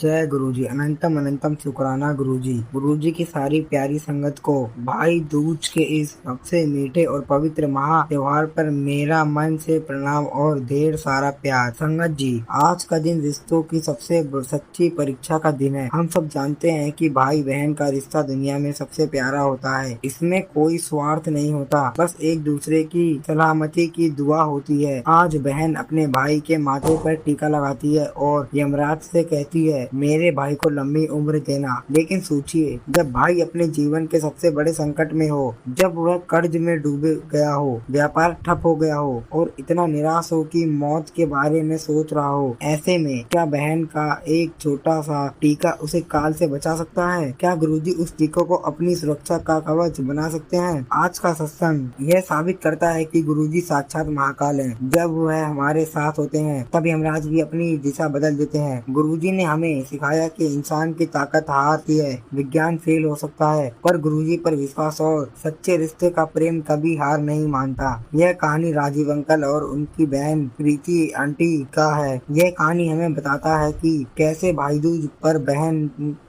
जय गुरुजी। अनंतम अनंतम शुक्राना गुरुजी। गुरुजी की सारी प्यारी संगत को भाई दूज के इस सबसे मीठे और पवित्र महा त्योहार पर मेरा मन से प्रणाम और ढेर सारा प्यार। संगत जी, आज का दिन रिश्तों की सबसे सच्ची परीक्षा का दिन है। हम सब जानते हैं कि भाई बहन का रिश्ता दुनिया में सबसे प्यारा होता है। इसमें कोई स्वार्थ नहीं होता, बस एक दूसरे की सलामती की दुआ होती है। आज बहन अपने भाई के माथे पर टीका लगाती है और यमराज से कहती है, मेरे भाई को लंबी उम्र देना। लेकिन सोचिए, जब भाई अपने जीवन के सबसे बड़े संकट में हो, जब वह कर्ज में डूबे गया हो, व्यापार ठप हो गया हो और इतना निराश हो कि मौत के बारे में सोच रहा हो, ऐसे में क्या बहन का एक छोटा सा टीका उसे काल से बचा सकता है? क्या गुरुजी उस टीकों को अपनी सुरक्षा का कवच बना सकते हैं? आज का सत्संग यह साबित करता है कि गुरुजी साक्षात महाकाल हैं। जब वह हमारे साथ होते हैं तब यमराज भी अपनी दिशा बदल देते हैं। गुरुजी ने हमें सिखाया कि इंसान की ताकत हारती है, विज्ञान फेल हो सकता है, पर गुरुजी पर विश्वास और सच्चे रिश्ते का प्रेम कभी हार नहीं मानता। यह कहानी राजीव अंकल और उनकी बहन प्रीति आंटी का है। यह कहानी हमें बताता है कि कैसे भाई दूज पर बहन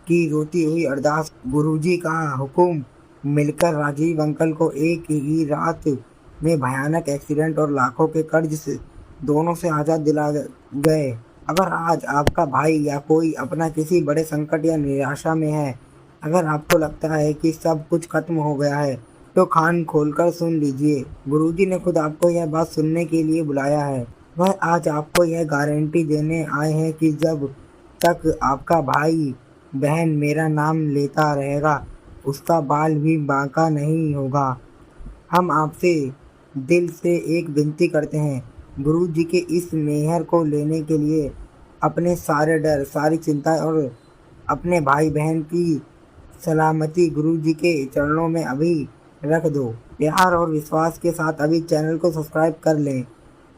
की रोती हुई अरदास, गुरुजी का हुक्म मिलकर राजीव अंकल को एक ही रात में भयानक एक्सीडेंट और लाखों के कर्ज से दोनों से आजाद दिला गए। अगर आज आपका भाई या कोई अपना किसी बड़े संकट या निराशा में है, अगर आपको लगता है कि सब कुछ खत्म हो गया है, तो कान खोलकर सुन लीजिए। गुरुजी ने खुद आपको यह बात सुनने के लिए बुलाया है। वह आज आपको यह गारंटी देने आए हैं कि जब तक आपका भाई बहन मेरा नाम लेता रहेगा, उसका बाल भी बांका नहीं होगा। हम आपसे दिल से एक विनती करते हैं, गुरु जी के इस मेहर को लेने के लिए अपने सारे डर, सारी चिंता और अपने भाई बहन की सलामती गुरु जी के चरणों में अभी रख दो। प्यार और विश्वास के साथ अभी चैनल को सब्सक्राइब कर लें,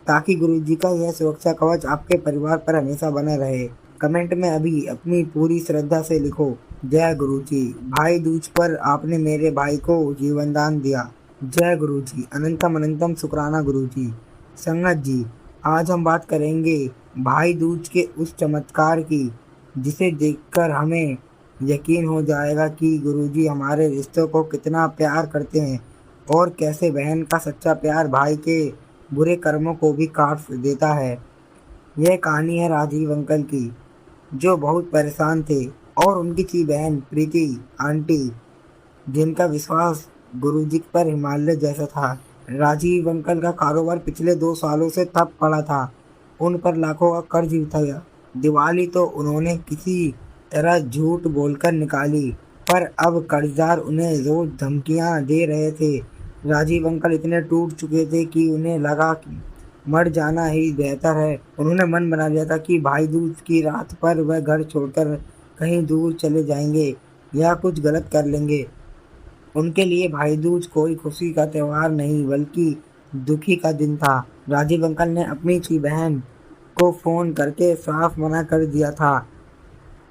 ताकि गुरु जी का यह सुरक्षा कवच आपके परिवार पर हमेशा बना रहे। कमेंट में अभी अपनी पूरी श्रद्धा से लिखो, जय गुरु जी। भाई दूज पर आपने मेरे भाई को जीवन दान दिया। जय गुरु जी। अनंतम अनंतम शुक्राना गुरु जी। संगत जी, आज हम बात करेंगे भाई दूज के उस चमत्कार की, जिसे देखकर हमें यकीन हो जाएगा कि गुरुजी हमारे रिश्तों को कितना प्यार करते हैं और कैसे बहन का सच्चा प्यार भाई के बुरे कर्मों को भी काट देता है। यह कहानी है राजीव अंकल की, जो बहुत परेशान थे, और उनकी थी बहन प्रीति आंटी, जिनका विश्वास गुरुजी पर हिमालय जैसा था। राजीव अंकल का कारोबार पिछले 2 सालों से ठप पड़ा था। उन पर लाखों का कर्ज भी था। दिवाली तो उन्होंने किसी तरह झूठ बोलकर निकाली, पर अब कर्जदार उन्हें रोज धमकियां दे रहे थे। राजीव अंकल इतने टूट चुके थे कि उन्हें लगा कि मर जाना ही बेहतर है। उन्होंने मन बना लिया था कि भाई दूज की रात पर वह घर छोड़कर कहीं दूर चले जाएंगे या कुछ गलत कर लेंगे। उनके लिए भाई दूज कोई खुशी का त्योहार नहीं, बल्कि दुखी का दिन था। राजीव अंकल ने अपनी सी बहन को फोन करके साफ मना कर दिया था,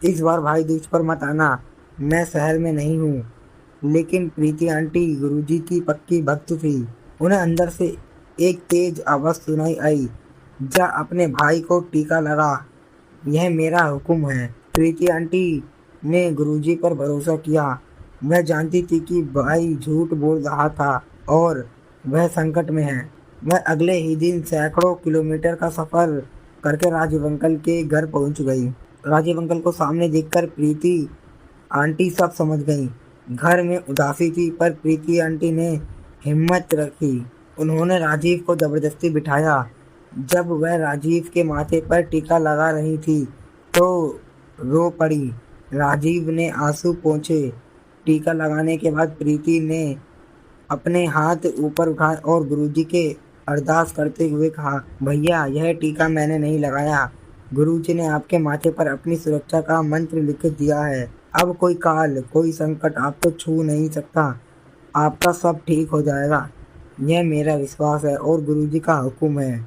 इस बार भाई दूज पर मत आना, मैं शहर में नहीं हूँ। लेकिन प्रीति आंटी गुरुजी की पक्की भक्त थी। उन्हें अंदर से एक तेज आवाज सुनाई आई, जा अपने भाई को टीका लगा, यह मेरा हुक्म है। प्रीति आंटी ने गुरुजी पर भरोसा किया। वह जानती थी कि भाई झूठ बोल रहा था और वह संकट में है। वह अगले ही दिन सैकड़ों किलोमीटर का सफर करके राजीव अंकल के घर पहुंच गई। राजीव अंकल को सामने देखकर प्रीति आंटी सब समझ गई। घर में उदासी थी, पर प्रीति आंटी ने हिम्मत रखी। उन्होंने राजीव को जबरदस्ती बिठाया। जब वह राजीव के माथे पर टीका लगा रही थी तो रो पड़ी। राजीव ने आंसू पोंछे। टीका लगाने के बाद प्रीति ने अपने हाथ ऊपर उठाए और गुरुजी के अरदास करते हुए कहा, भैया यह टीका मैंने नहीं लगाया, गुरुजी ने आपके माथे पर अपनी सुरक्षा का मंत्र लिख दिया है। अब कोई काल, कोई संकट आपको छू नहीं सकता। आपका सब ठीक हो जाएगा, यह मेरा विश्वास है और गुरुजी का हुक्म है।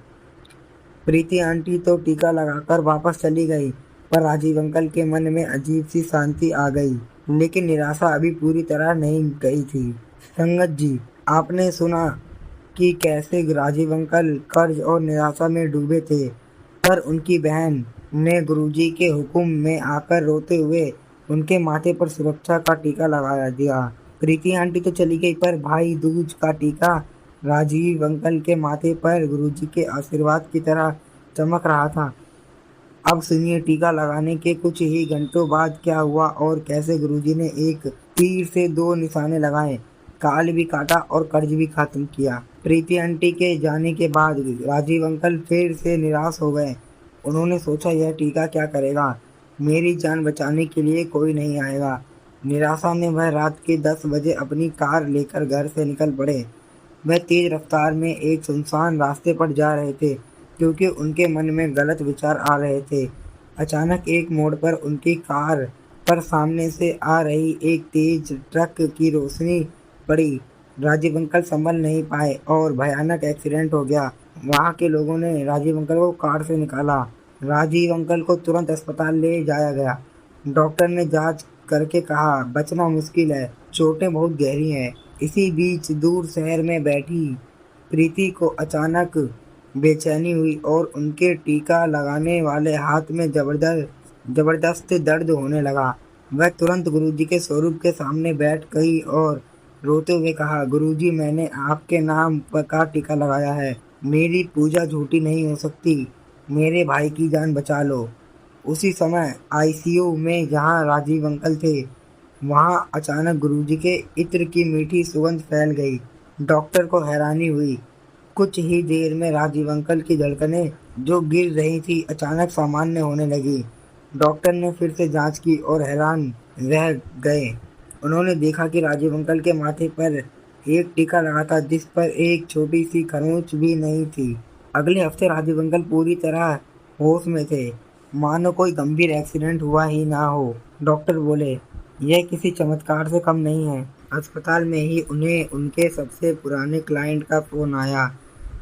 प्रीति आंटी तो टीका लगाकर वापस चली गई, पर राजीव अंकल के मन में अजीब सी शांति आ गई। लेकिन निराशा अभी पूरी तरह नहीं गई थी। संगत जी, आपने सुना कि कैसे राजीव अंकल कर्ज और निराशा में डूबे थे, पर उनकी बहन ने गुरुजी के हुक्म में आकर रोते हुए उनके माथे पर सुरक्षा का टीका लगा दिया। प्रीति आंटी तो चली गई, पर भाई दूज का टीका राजीव अंकल के माथे पर गुरुजी के आशीर्वाद की तरह चमक रहा था। अब सुनिए टीका लगाने के कुछ ही घंटों बाद क्या हुआ और कैसे गुरुजी ने एक तीर से दो निशाने लगाए, काल भी काटा और कर्ज भी खत्म किया। प्रीति आंटी के जाने के बाद राजीव अंकल फिर से निराश हो गए। उन्होंने सोचा, यह टीका क्या करेगा, मेरी जान बचाने के लिए कोई नहीं आएगा। निराशा में वह रात के 10 बजे अपनी कार लेकर घर से निकल पड़े। वह तेज रफ्तार में एक सुनसान रास्ते पर जा रहे थे क्योंकि उनके मन में गलत विचार आ रहे थे। अचानक एक मोड़ पर उनकी कार पर सामने से आ रही एक तेज ट्रक की रोशनी पड़ी। राजीव अंकल संभल नहीं पाए और भयानक एक्सीडेंट हो गया। वहां के लोगों ने राजीव अंकल को कार से निकाला। राजीव अंकल को तुरंत अस्पताल ले जाया गया। डॉक्टर ने जांच करके कहा, बचना मुश्किल है, चोटें बहुत गहरी हैं। इसी बीच दूर शहर में बैठी प्रीति को अचानक बेचैनी हुई और उनके टीका लगाने वाले हाथ में जबरदस्त दर्द होने लगा। वह तुरंत गुरुजी के स्वरूप के सामने बैठ गई और रोते हुए कहा, गुरुजी, मैंने आपके नाम पर का टीका लगाया है, मेरी पूजा झूठी नहीं हो सकती, मेरे भाई की जान बचा लो। उसी समय आईसीयू में जहां राजीव अंकल थे, वहां अचानक गुरुजी के इत्र की मीठी सुगंध फैल गई। डॉक्टर को हैरानी हुई। कुछ ही देर में राजीव अंकल की धड़कनें जो गिर रही थी अचानक सामान्य होने लगी। डॉक्टर ने फिर से जांच की और हैरान रह गए। उन्होंने देखा कि राजीव अंकल के माथे पर एक टीका लगा था जिस पर एक छोटी सी खरोंच भी नहीं थी। अगले हफ्ते राजीव अंकल पूरी तरह होश में थे, मानो कोई गंभीर एक्सीडेंट हुआ ही ना हो। डॉक्टर बोले, यह किसी चमत्कार से कम नहीं है। अस्पताल में ही उन्हें उनके सबसे पुराने क्लाइंट का फोन आया।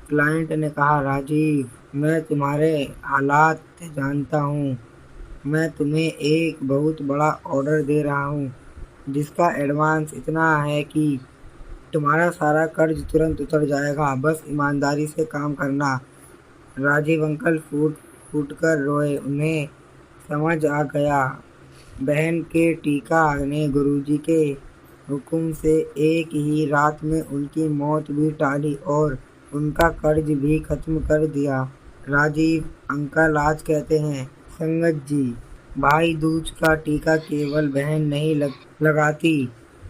क्लाइंट ने कहा, राजीव, मैं तुम्हारे हालात जानता हूँ। मैं तुम्हें एक बहुत बड़ा ऑर्डर दे रहा हूँ जिसका एडवांस इतना है कि तुम्हारा सारा कर्ज तुरंत उतर जाएगा, बस ईमानदारी से काम करना। राजीव अंकल फूट फूट कर रोए। उन्हें समझ आ गया, बहन के टीका ने गुरुजी के हुक्म से एक ही रात में उनकी मौत भी टाली और उनका कर्ज भी खत्म कर दिया। राजीव अंकल आज कहते हैं, संगत जी, भाई दूज का टीका केवल बहन नहीं लगाती,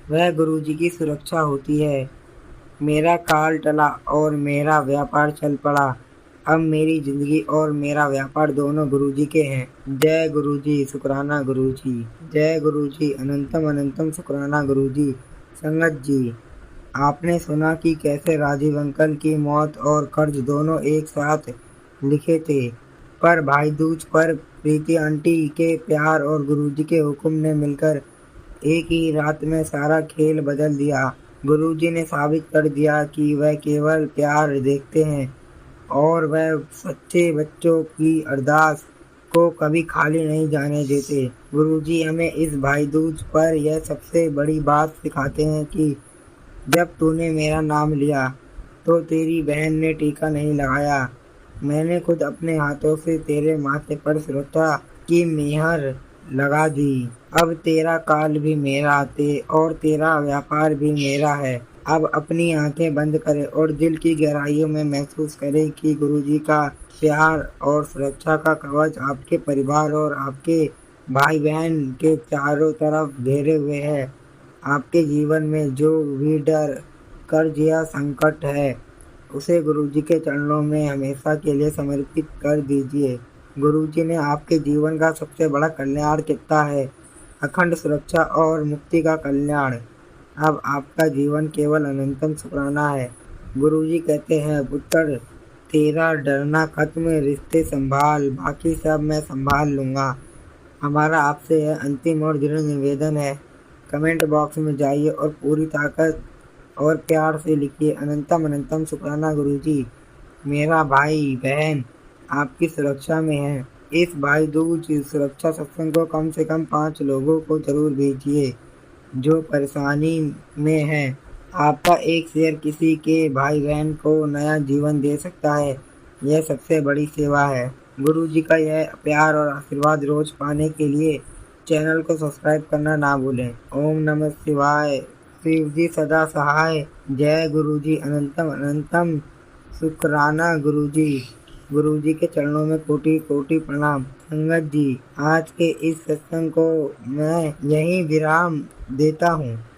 वह गुरुजी की सुरक्षा होती है। मेरा काल टला और मेरा व्यापार चल पड़ा। अब मेरी जिंदगी और मेरा व्यापार दोनों गुरुजी के हैं। जय गुरुजी, शुक्राना गुरुजी। जय गुरुजी, अनंतम अनंतम शुक्राना गुरुजी। संगत जी, आपने सुना कि कैसे राजीव अंकल की मौत और कर्ज दोनों एक साथ लिखे थे, पर भाई दूज पर प्रीति आंटी के प्यार और गुरुजी के हुक्म ने मिलकर एक ही रात में सारा खेल बदल दिया। गुरुजी ने साबित कर दिया कि वह केवल प्यार देखते हैं और वह सच्चे बच्चों की अरदास को कभी खाली नहीं जाने देते। गुरुजी हमें इस भाई दूज पर यह सबसे बड़ी बात सिखाते हैं कि जब तूने मेरा नाम लिया तो तेरी बहन ने टीका नहीं लगाया, मैंने खुद अपने हाथों से तेरे माथे पर सुरक्षा की मेहर लगा दी। अब तेरा काल भी मेरा और तेरा व्यापार भी मेरा है। अब अपनी आंखें बंद करें और दिल की गहराइयों में महसूस करें कि गुरुजी का प्यार और सुरक्षा का कवच आपके परिवार और आपके भाई बहन के चारों तरफ घेरे हुए है। आपके जीवन में जो भी डर, कर्ज या संकट है, उसे गुरुजी के चरणों में हमेशा के लिए समर्पित कर दीजिए। गुरुजी ने आपके जीवन का सबसे बड़ा कल्याण किया है, अखंड सुरक्षा और मुक्ति का कल्याण। अब आपका जीवन केवल अनंतम शुक्राना है। गुरुजी कहते हैं, पुत्र, तेरा डरना खत्म, रिश्ते संभाल, बाकी सब मैं संभाल लूँगा। हमारा आपसे यह अंतिम और दृढ़ निवेदन है। कमेंट बॉक्स में जाइए और पूरी ताकत और प्यार से लिखिए, अनंतम अनंतम शुक्राना गुरुजी। मेरा भाई बहन आपकी सुरक्षा में है। इस भाई दूज सुरक्षा सत्संग को कम से कम 5 लोगों को जरूर भेजिए जो परेशानी में है। आपका एक शेयर किसी के भाई बहन को नया जीवन दे सकता है। यह सबसे बड़ी सेवा है। गुरु जी का यह प्यार और आशीर्वाद रोज पाने के लिए चैनल को सब्सक्राइब करना ना भूलें। ओम नमः शिवाय। शिव जी सदा सहाय। जय गुरु जी। अनंतम अनंतम शुक्राना गुरु जी। गुरु जी के चरणों में कोटि कोटि प्रणाम। संगत जी, आज के इस सत्संग को मैं यहीं विराम देता हूँ।